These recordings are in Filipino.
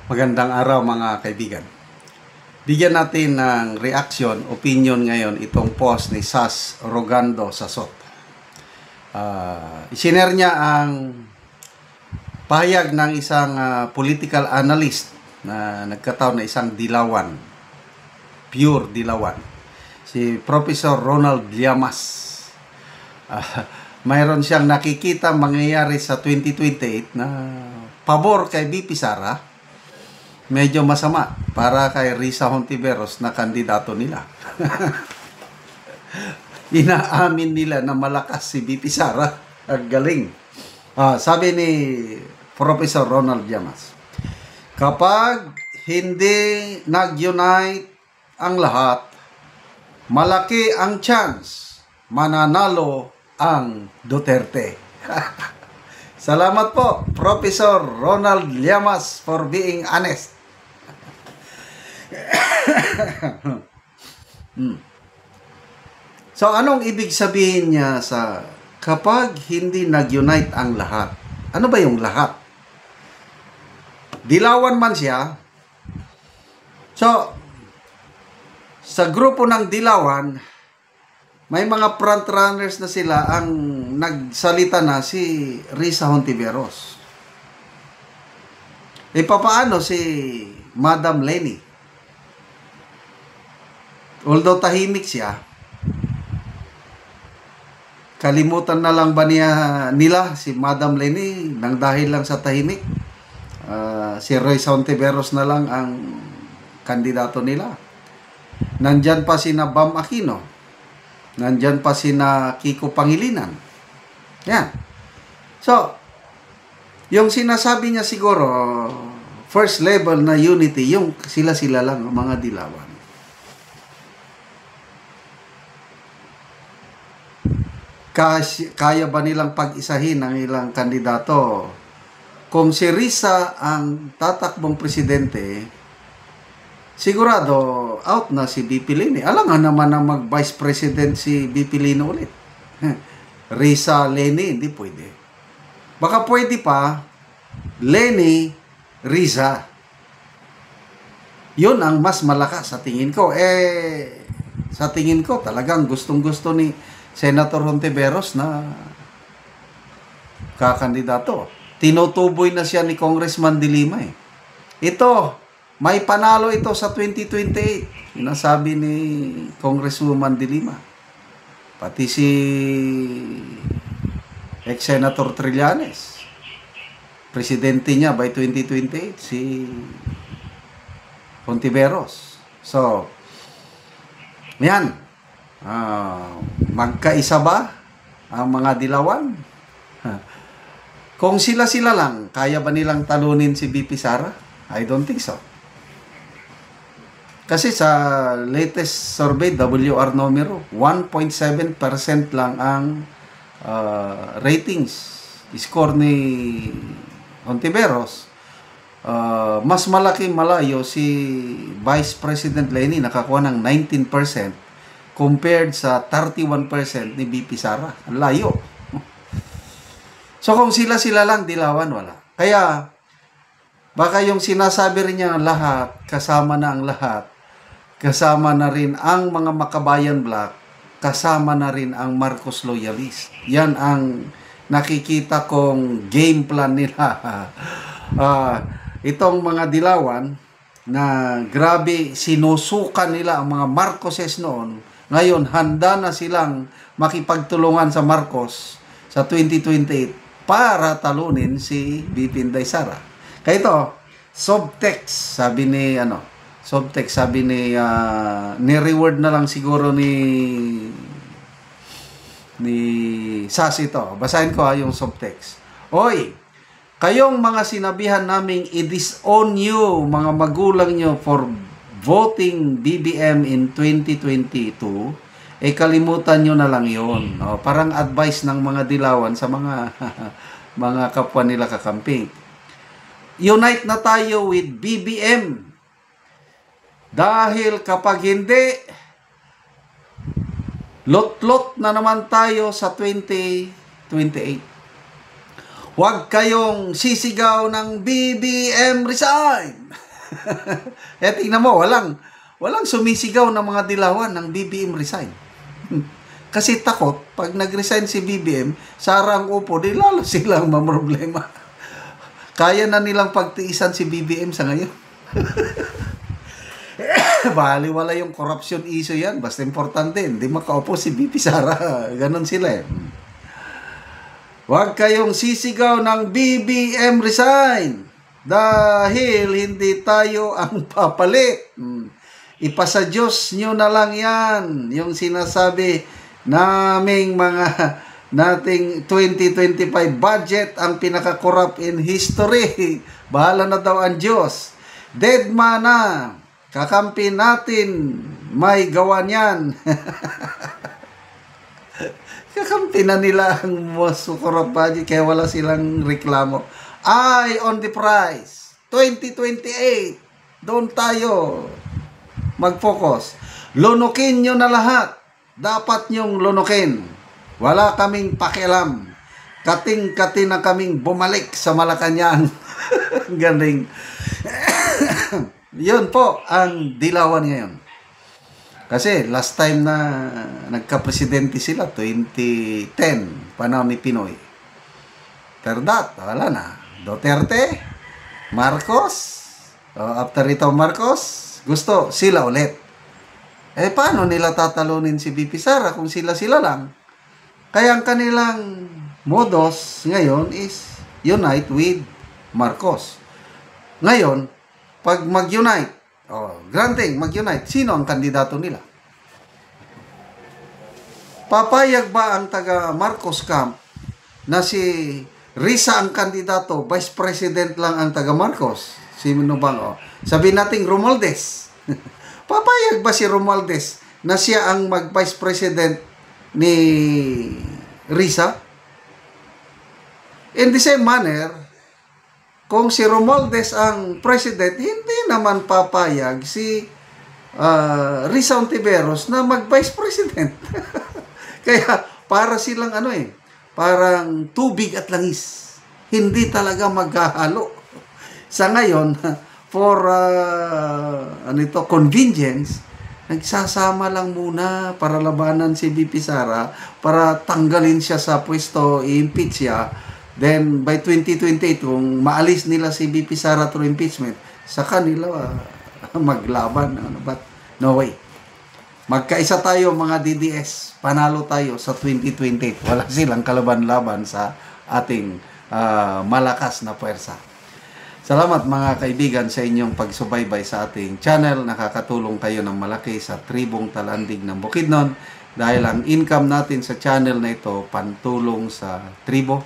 Magandang araw mga kaibigan. Bigyan natin ng reaction, opinion ngayon itong post ni Sas Rogando Sasot. Isinare niya ang pahayag ng isang political analyst na nagkataon na isang dilawan, pure dilawan, si Professor Ronald Llamas. Mayroon siyang nakikita mangyayari sa 2028 na pabor kay VP Sara, medyo masama para kay Risa Hontiveros na kandidato nila. Inaamin nila na malakas si VP Sara. Ang galing. Sabi ni Professor Ronald Llamas, kapag hindi nag-unite ang lahat, malaki ang chance mananalo ang Duterte. Salamat po, Professor Ronald Llamas, for being honest. So, anong ibig sabihin niya sa kapag hindi nag-unite ang lahat? Ano ba yung lahat? Dilawan man siya. So, sa grupo ng dilawan, may mga frontrunners na sila. Ang nagsalita na si Risa Hontiveros. Papaano si Madam Leni? Although tahimik siya, kalimutan na lang ba nila si Madam Leni nang dahil lang sa tahimik? Si Risa Hontiveros na lang ang kandidato nila. Nandyan pa si Bam Aquino. Nandyan pa si Kiko Pangilinan. Yan. So, yung sinasabi niya siguro, first level na unity, yung sila-sila lang, mga dilawan. Kaya ba nilang pag-isahin ang ilang kandidato? Kung si Risa ang tatakbong presidente, sigurado out na si BP Leni. Alangan naman na mag-vice president si BP Leni ulit. Risa, Leni, hindi pwede. Baka pwede pa, Leni, Risa. Yun ang mas malakas sa tingin ko. Sa tingin ko, talagang gustong-gusto ni Senator Hontiveros na kakandidato. Tinutuboy na siya ni Congressman De Lima. Ito, may panalo ito sa 2028. Yun ang sabi ni Congresswoman De Lima. Pati si ex-Senator Trillanes. Presidente niya by 2028, si Hontiveros. So, yan. Magkaisa ba ang mga dilawan? Kung sila-sila lang, kaya ba nilang talunin si VP Sara? I don't think so. Kasi sa latest survey, WR numero, 1.7% lang ang ratings score ni Hontiveros. Mas malayo si Vice President Leni, nakakuha ng 19% compared sa 31% ni VP Sara. Ang layo. So kung sila-sila lang, dilawan, wala. Kaya, baka yung sinasabi rin niya lahat, kasama na ang lahat, kasama na rin ang mga Makabayan Black, kasama na rin ang Marcos Loyalist. Yan ang nakikita kong game plan nila. Itong mga dilawan na grabe sinusukan nila ang mga Marcoses noon, ngayon handa na silang makipagtulungan sa Marcos sa 2028 para talunin si VP Inday Sara. Kaya ito, subtext, sabi ni ni-reward na lang siguro ni Sas ito. Basahin ko yung subtext. Oy, kayong mga sinabihan naming i-disown nyo, mga magulang nyo for voting BBM in 2022, kalimutan nyo na lang yun. Parang advice ng mga dilawan sa mga mga kapwa nila kakamping. Unite na tayo with BBM. Dahil kapag hindi, lot-lot na naman tayo sa 2028. Huwag kayong sisigaw ng BBM resign. Tingnan mo, walang sumisigaw ng mga dilawan ng BBM resign. Kasi takot, pag nag-resign si BBM, sara ang upo, di lalo silang mamroblema. Kaya na nilang pagtiisan si BBM sa ngayon. Baliwala yung corruption issue yan. Basta importante, hindi makaupo si BP Sara. Ganon sila eh. Huwag kayong sisigaw ng BBM resign dahil hindi tayo ang papalit. Ipasa Diyos nyo na lang yan. Yung sinasabi naming nating 2025 budget ang pinaka-corrupt in history. Bahala na daw ang Diyos. Deadma na. Kakampi natin. May gawa niyan. Kakampi na nila ang most corrupt budget kaya wala silang reklamo. Eye on the prize. 2028. Doon tayo mag-focus. Lunukin nyo na lahat. Dapat nyong lunukin. Wala kaming pakialam. Kating-kati na kaming bumalik sa Malacanang. Galing. Yun po ang dilawan ngayon. Kasi last time na nagka-presidente sila, 2010, panahon ni Pinoy. After that, wala na. Duterte, Marcos, after ito Marcos, gusto sila ulit. Paano nila tatalunin si BP Sara kung sila-sila lang? Kaya ang kanilang modus ngayon is unite with Marcos. Ngayon, pag mag-unite, granting mag-unite, sino ang kandidato nila? Papayag ba ang taga Marcos camp na si Risa ang kandidato, Vice President lang ang taga Marcos? Sino bang? Sabihin natin Romualdez. Papayag ba si Romualdez na siya ang mag-Vice President ni Risa? In the same manner, kung si Romualdez ang president, hindi naman papayag si Risa Ontiveros na mag-vice president. Kaya para silang parang tubig at langis. Hindi talaga maghahalo. Sa ngayon, for convenience, nagsasama lang muna para labanan si BP Sara, para tanggalin siya sa pwesto, i-impeach siya. Then, by 2028, kung maalis nila si BP Sara through impeachment, sa kanila maglaban. But, no way. Magkaisa tayo mga DDS. Panalo tayo sa 2028. Wala silang kalaban-laban sa ating malakas na puwersa. Salamat mga kaibigan sa inyong pagsubaybay sa ating channel. Nakakatulong kayo ng malaki sa tribong Talandig ng Bukidnon. Dahil ang income natin sa channel na ito, pantulong sa tribo.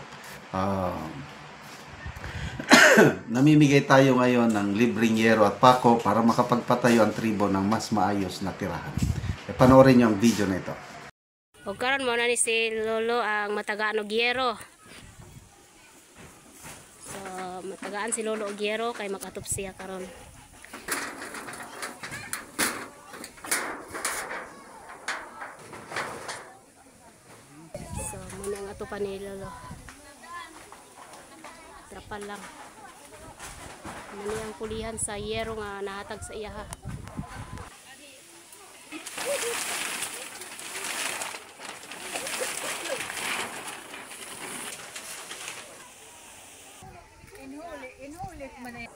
Namimigay tayo ngayon ng libreng yero at pako para makapagpatayo ang tribo ng mas maayos na tirahan. Panoorin niyo ang video na ito. O karon mo na ni si Lolo ang matagaan og yero. So matagaan si Lolo og yero kay makatup siya karon. So muna ang atupan ni Lolo. Trapal lang. Muna ang kulihan sa yero nga nahatag sa iya ha. Inulit man na.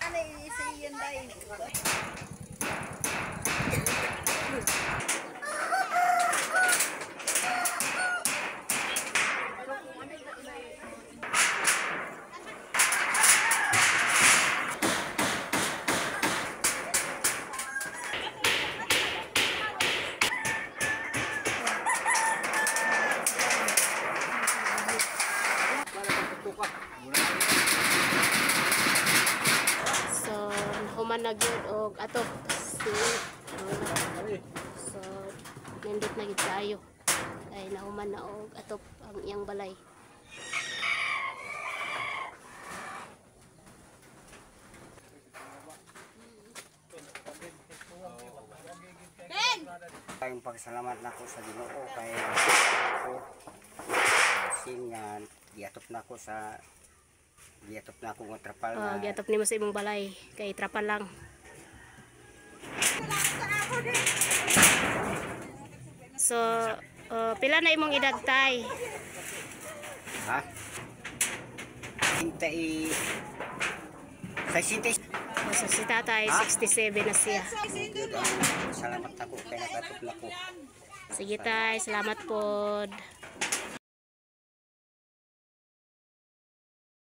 Ano isiyan dai? So human na gyud og ato si so nindot na gid kayo kay nahuman na og atop ang iyang balay. tayong pagsalamat nako sa Ginoo kay ako sin nga giatop nako ng trapal na Giatop nimo sa imong balay kay trapal lang. So, pila na imong edad tay? ha. Hintay sa sintes. So, si tatay 67 na siya. Salamat ako kay nakatop nako. Sige tay, salamat pod.